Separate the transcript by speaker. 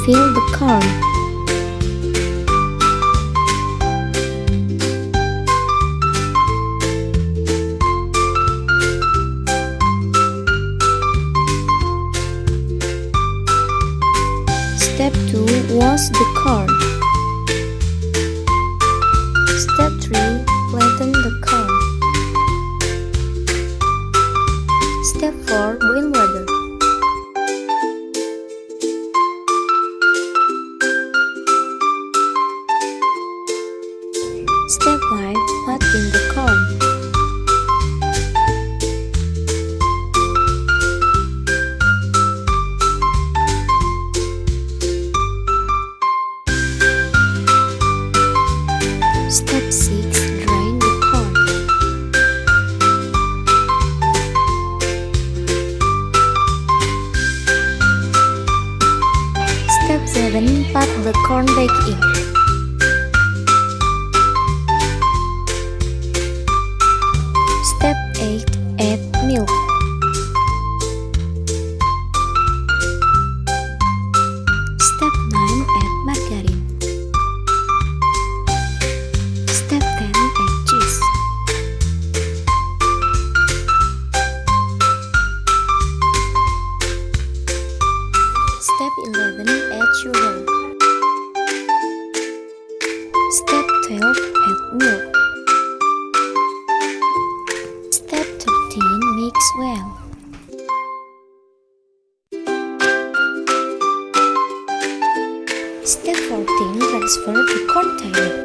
Speaker 1: Fill the corn. Step 2. Wash the corn. Step 3. Flatten the corn. Step 4. Boil water. Step 5. Put in the corn. Step 6. Drain the corn. Step 7. Put the corn back in. Step 8. Add milk. Step 9. Add margarine. Step 10. Add cheese. Step 11. Add sugar. Step 12. Add milk. Step 13. Mix well. Step 14. Transfer the container.